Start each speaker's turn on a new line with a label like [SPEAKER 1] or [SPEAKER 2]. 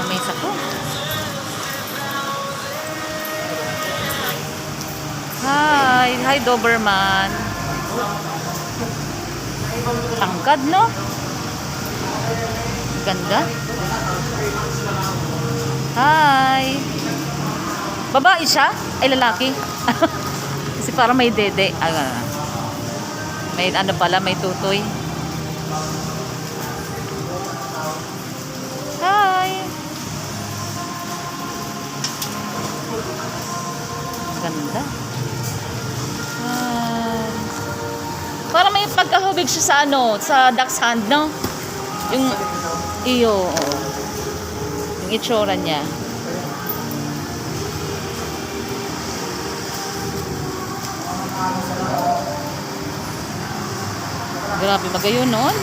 [SPEAKER 1] mesa ko. Hi Doberman. Tangkad, no? Ganda. Hi. Babae siya? Ay, lalaki. Kasi parang may dede. May ano pala, may tutoy. Hi. Ganda. Parang may pagkahubig siya sa ano, sa duck's hand, no? Yung iyo. Yung itsura niya. Grabe magayon nun.